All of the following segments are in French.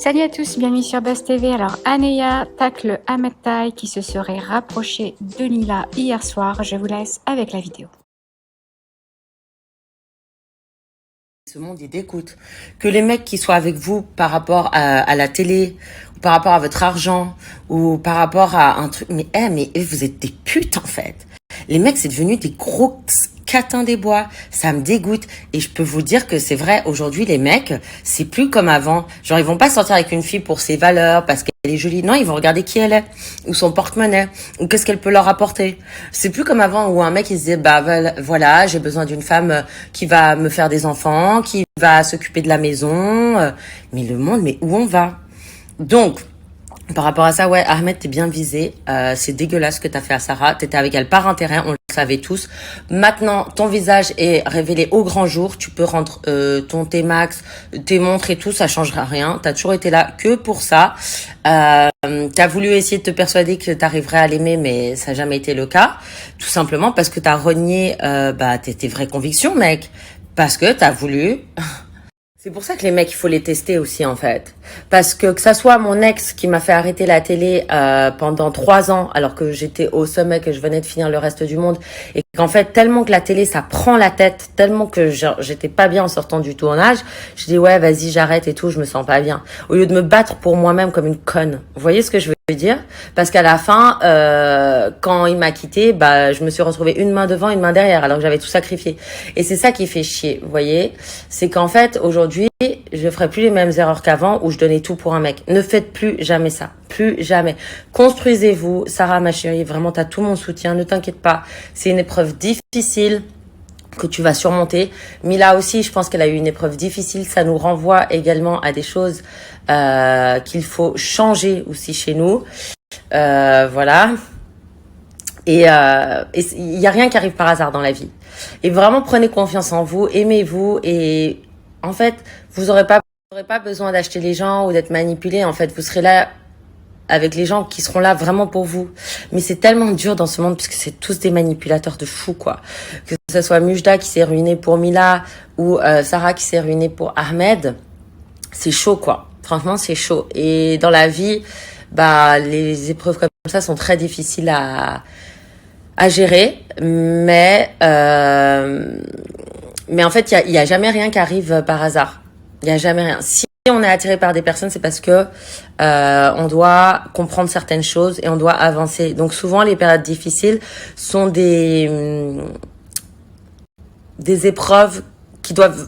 Salut à tous, bienvenue sur Buzz TV. Alors, Aneya tacle Ahmed Tai qui se serait rapproché de Nila hier soir. Je vous laisse avec la vidéo. Ce monde, il dégoûte. Que les mecs qui soient avec vous par rapport à la télé, ou par rapport à votre argent, ou par rapport à un truc. Mais vous êtes des putes, en fait. Les mecs, c'est devenu des gros catins des bois. Ça me dégoûte. Et je peux vous dire que c'est vrai, aujourd'hui, les mecs, c'est plus comme avant. Genre, ils vont pas sortir avec une fille pour ses valeurs, parce qu'elle est jolie. Non, ils vont regarder qui elle est, ou son porte-monnaie, ou qu'est-ce qu'elle peut leur apporter. C'est plus comme avant où un mec, il se disait, bah voilà, j'ai besoin d'une femme qui va me faire des enfants, qui va s'occuper de la maison. Mais le monde, mais où on va? Donc, par rapport à ça, ouais, Ahmed, t'es bien visé. C'est dégueulasse ce que t'as fait à Sarah. T'étais avec elle par intérêt, on le savait tous. Maintenant, ton visage est révélé au grand jour. Tu peux rendre ton T-Max, tes montres et tout, ça changera rien. T'as toujours été là que pour ça. T'as voulu essayer de te persuader que t'arriverais à l'aimer, mais ça n'a jamais été le cas. Tout simplement parce que t'as renié tes vraies convictions, mec. Parce que t'as voulu... C'est pour ça que les mecs, il faut les tester aussi, en fait. Parce que ça soit mon ex qui m'a fait arrêter la télé pendant 3 ans, alors que j'étais au sommet, que je venais de finir le reste du monde, et qu'en fait, tellement que la télé, ça prend la tête, tellement que j'étais pas bien en sortant du tournage, je dis ouais, vas-y, j'arrête et tout, je me sens pas bien. Au lieu de me battre pour moi-même comme une conne. Vous voyez ce que je veux dire? Parce qu'à la fin, quand il m'a quitté, bah, je me suis retrouvée une main devant, une main derrière, alors que j'avais tout sacrifié. Et c'est ça qui fait chier, vous voyez? C'est qu'en fait, aujourd'hui, je ferai plus les mêmes erreurs qu'avant où je donnais tout pour un mec. Ne faites plus jamais ça. Plus jamais. Construisez-vous. Sarah, ma chérie, vraiment, t'as tout mon soutien. Ne t'inquiète pas. C'est une épreuve difficile que tu vas surmonter. Mila aussi, je pense qu'elle a eu une épreuve difficile. Ça nous renvoie également à des choses qu'il faut changer aussi chez nous. Voilà. Et il y a rien qui arrive par hasard dans la vie. Et vraiment, prenez confiance en vous, aimez-vous et en fait, vous aurez pas besoin d'acheter les gens ou d'être manipulé. En fait, vous serez là avec les gens qui seront là vraiment pour vous. Mais c'est tellement dur dans ce monde parce que c'est tous des manipulateurs de fous, quoi. Que ce soit Mujda qui s'est ruinée pour Mila ou Sarah qui s'est ruinée pour Ahmed, c'est chaud, quoi. Franchement, c'est chaud. Et dans la vie, bah, les épreuves comme ça sont très difficiles à gérer, mais en fait, il y a jamais rien qui arrive par hasard. Il y a jamais rien. Si on est attiré par des personnes, c'est parce que on doit comprendre certaines choses et on doit avancer. Donc souvent, les périodes difficiles sont des épreuves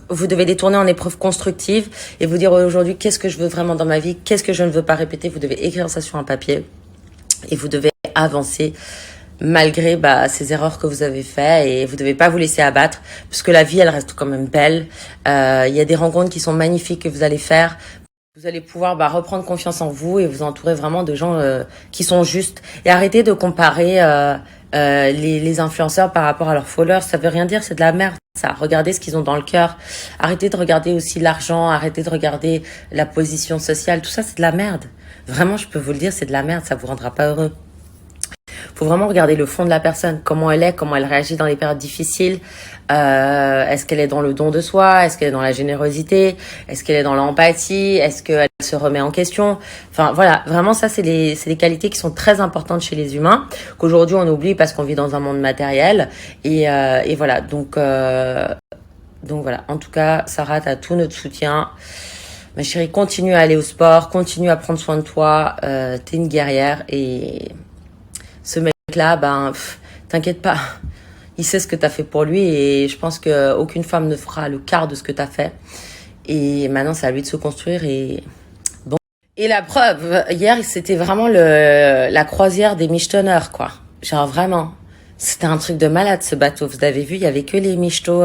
vous devez les tourner en épreuves constructives et vous dire aujourd'hui qu'est-ce que je veux vraiment dans ma vie, qu'est-ce que je ne veux pas répéter. Vous devez écrire ça sur un papier et vous devez avancer malgré ces erreurs que vous avez faites et vous devez pas vous laisser abattre parce que la vie elle reste quand même belle. Il y a des rencontres qui sont magnifiques que vous allez faire. Vous allez pouvoir reprendre confiance en vous et vous entourer vraiment de gens qui sont justes et arrêter de comparer les influenceurs par rapport à leurs followers. Ça veut rien dire, c'est de la merde. Ça, regardez ce qu'ils ont dans le cœur. Arrêtez de regarder aussi l'argent, arrêtez de regarder la position sociale. Tout ça, c'est de la merde. Vraiment, je peux vous le dire, c'est de la merde. Ça vous rendra pas heureux. Faut vraiment regarder le fond de la personne, comment elle est, comment elle réagit dans les périodes difficiles. Est-ce qu'elle est dans le don de soi? Est-ce qu'elle est dans la générosité? Est-ce qu'elle est dans l'empathie? Est-ce qu'elle se remet en question? Enfin voilà, vraiment ça c'est des qualités qui sont très importantes chez les humains, qu'aujourd'hui on oublie parce qu'on vit dans un monde matériel. Et voilà, donc voilà. En tout cas, Sarah, t'as tout notre soutien. Ma chérie, continue à aller au sport, continue à prendre soin de toi. T'es une guerrière et ce mec-là, t'inquiète pas. Il sait ce que t'as fait pour lui et je pense qu'aucune femme ne fera le quart de ce que t'as fait. Et maintenant, c'est à lui de se construire et bon. Et la preuve, hier, c'était vraiment la croisière des michetonneurs, quoi. Genre vraiment. C'était un truc de malade, ce bateau. Vous avez vu, il y avait que les michetots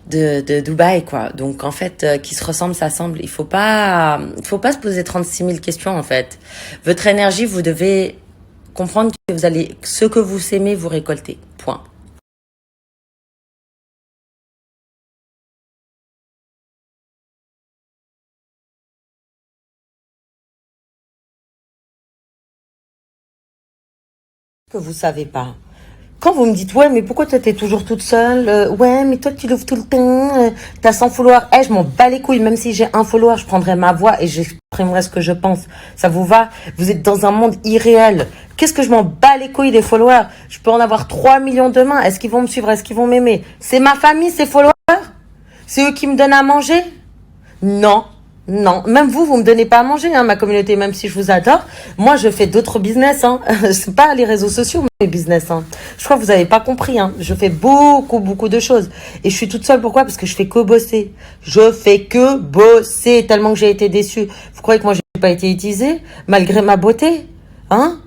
de Dubaï, quoi. Donc, en fait, qui se ressemblent, s'assemblent. Il faut pas se poser 36 000 questions, en fait. Votre énergie, vous devez comprendre que ce que vous aimez, vous récoltez. Point. Que vous savez pas. Quand vous me dites, ouais, mais pourquoi toi t'es toujours toute seule? Ouais, mais toi tu l'ouvres tout le temps, t'as 100 followers. Eh, je m'en bats les couilles, même si j'ai un follower, je prendrai ma voix et j'exprimerai ce que je pense. Ça vous va? Vous êtes dans un monde irréel. Qu'est-ce que je m'en bats les couilles des followers? Je peux en avoir 3 millions demain. Est-ce qu'ils vont me suivre? Est-ce qu'ils vont m'aimer? C'est ma famille, ces followers? C'est eux qui me donnent à manger? Non, non. Même vous, vous me donnez pas à manger, hein, ma communauté, même si je vous adore. Moi, je fais d'autres business, hein. C'est pas les réseaux sociaux, mes business, hein. Je crois que vous avez pas compris, hein. Je fais beaucoup, beaucoup de choses. Et je suis toute seule, pourquoi? Parce que je fais que bosser. Je fais que bosser, tellement que j'ai été déçue. Vous croyez que moi, j'ai pas été utilisée, malgré ma beauté? Hein?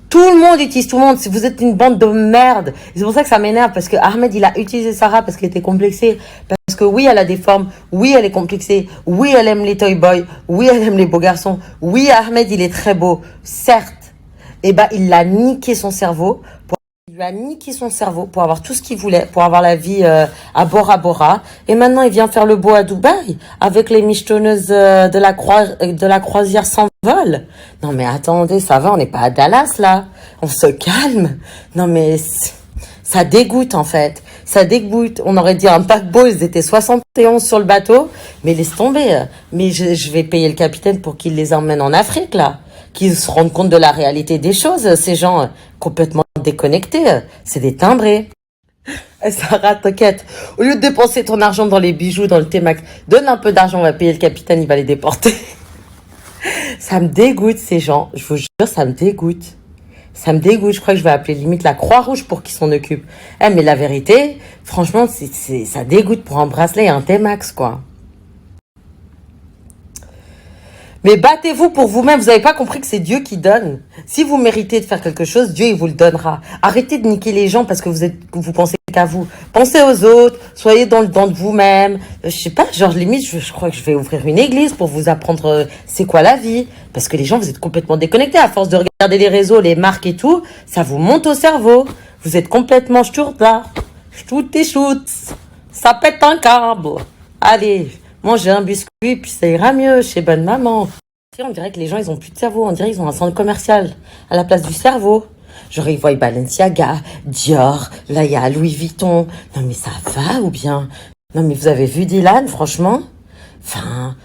Tout le monde utilise tout le monde. Si vous êtes une bande de merde. Et c'est pour ça que ça m'énerve. Parce que Ahmed, il a utilisé Sarah parce qu'elle était complexée. Parce que oui, elle a des formes. Oui, elle est complexée. Oui, elle aime les toy boys. Oui, elle aime les beaux garçons. Oui, Ahmed, il est très beau. Certes. Eh ben, il a niqué son cerveau. Il lui a niqué son cerveau pour avoir tout ce qu'il voulait, pour avoir la vie à Bora Bora. Et maintenant, il vient faire le beau à Dubaï avec les michetonneuses de la croisière sans vol. Non mais attendez, ça va, on n'est pas à Dallas là. On se calme. Non mais ça dégoûte en fait. Ça dégoûte. On aurait dit un paquebot, ils étaient 71 sur le bateau. Mais laisse tomber. Mais je vais payer le capitaine pour qu'il les emmène en Afrique là. Qu'ils se rendent compte de la réalité des choses. Ces gens complètement déconnectés. C'est des timbrés. Sarah, t'inquiète. Au lieu de dépenser ton argent dans les bijoux, dans le T-Max, donne un peu d'argent, on va payer le capitaine, il va les déporter. Ça me dégoûte, ces gens. Je vous jure, ça me dégoûte. Ça me dégoûte. Je crois que je vais appeler limite la Croix-Rouge pour qu'ils s'en occupent. Eh, mais la vérité, franchement, ça dégoûte pour un bracelet et un T-Max, quoi. Mais battez-vous pour vous-même. Vous n'avez pas compris que c'est Dieu qui donne. Si vous méritez de faire quelque chose, Dieu, il vous le donnera. Arrêtez de niquer les gens parce que vous pensez qu'à vous. Pensez aux autres. Soyez dans le temps de vous-même. Je sais pas, genre limite, je crois que je vais ouvrir une église pour vous apprendre c'est quoi la vie. Parce que les gens, vous êtes complètement déconnectés. À force de regarder les réseaux, les marques et tout, ça vous monte au cerveau. Vous êtes complètement là. Shoot et shoot. Ça pète un câble. Allez. Manger un biscuit, puis ça ira mieux chez bonne maman. On dirait que les gens, ils ont plus de cerveau. On dirait qu'ils ont un centre commercial à la place du cerveau. Genre, ils voient Balenciaga, Dior, là, il y a Louis Vuitton. Non, mais ça va ou bien? Non, mais vous avez vu Dylan, franchement? Enfin,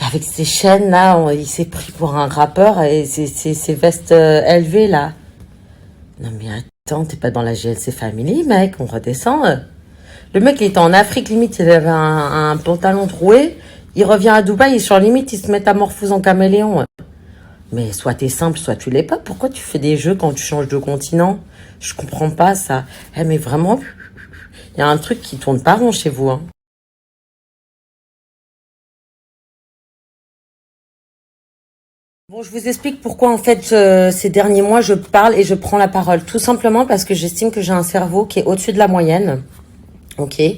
avec ses chaînes, là, il s'est pris pour un rappeur et ses vestes élevées, là. Non, mais attends, t'es pas dans la GLC Family, mec, on redescend. Le mec, il était en Afrique, limite, il avait un pantalon troué. Il revient à Dubaï, et sur limite, il se métamorphose en caméléon. Mais soit t'es simple, soit tu l'es pas. Pourquoi tu fais des jeux quand tu changes de continent? Je comprends pas ça. Eh, mais vraiment, il y a un truc qui tourne pas rond chez vous, hein. Bon, je vous explique pourquoi, en fait, ces derniers mois, je parle et je prends la parole. Tout simplement parce que j'estime que j'ai un cerveau qui est au-dessus de la moyenne. Ok, et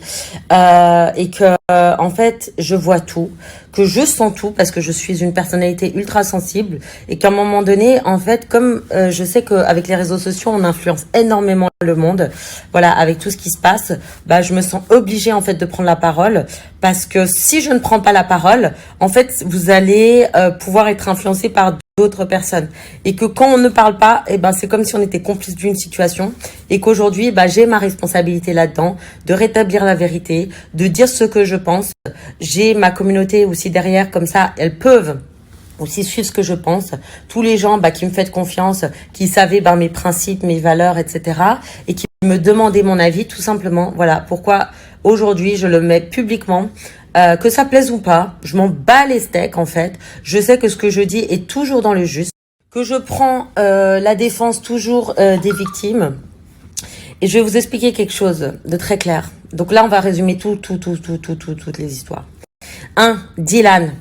que en fait je vois tout, que je sens tout parce que je suis une personnalité ultra sensible et qu'à un moment donné, en fait, comme je sais qu'avec les réseaux sociaux on influence énormément le monde, voilà, avec tout ce qui se passe, bah je me sens obligée en fait de prendre la parole parce que si je ne prends pas la parole, en fait vous allez pouvoir être influencé par d'autres personnes et que quand on ne parle pas, eh ben c'est comme si on était complice d'une situation et qu'aujourd'hui bah j'ai ma responsabilité là-dedans de rétablir la vérité, de dire ce que je pense. J'ai ma communauté aussi derrière, comme ça elles peuvent aussi suivre ce que je pense. Tous les gens bah, qui me font confiance, qui savaient bah, mes principes, mes valeurs, etc. et qui me demandaient mon avis tout simplement. Voilà pourquoi aujourd'hui je le mets publiquement. Que ça plaise ou pas, je m'en bats les steaks en fait. Je sais que ce que je dis est toujours dans le juste, que je prends la défense toujours des victimes. Et je vais vous expliquer quelque chose de très clair. Donc là, on va résumer toutes les histoires. 1. Dylan,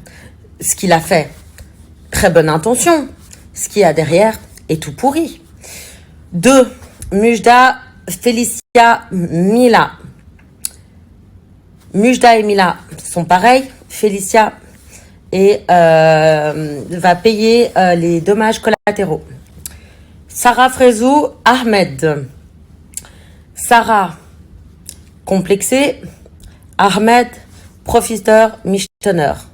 ce qu'il a fait, très bonne intention. Ce qu'il y a derrière est tout pourri. 2. Mujda, Félicia, Mila. Mujda et Mila sont pareils. Félicia va payer les dommages collatéraux. Sarah Frezou, Ahmed. Sarah, complexée. Ahmed, profiteur, michetonneur.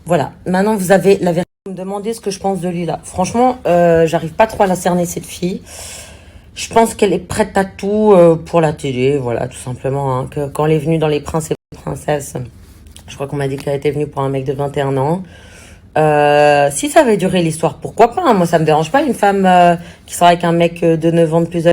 Voilà. Maintenant, vous avez la vérité. Vous me demandez ce que je pense de lui là. Franchement, j'arrive pas trop à la cerner cette fille. Je pense qu'elle est prête à tout pour la télé, voilà, tout simplement. Hein, que quand elle est venue dans Les Princes et Princesses, je crois qu'on m'a dit qu'elle était venue pour un mec de 21 ans. Si ça avait duré l'histoire, pourquoi pas, hein. Moi, ça me dérange pas une femme qui sera avec un mec de 9 ans de plus âgé.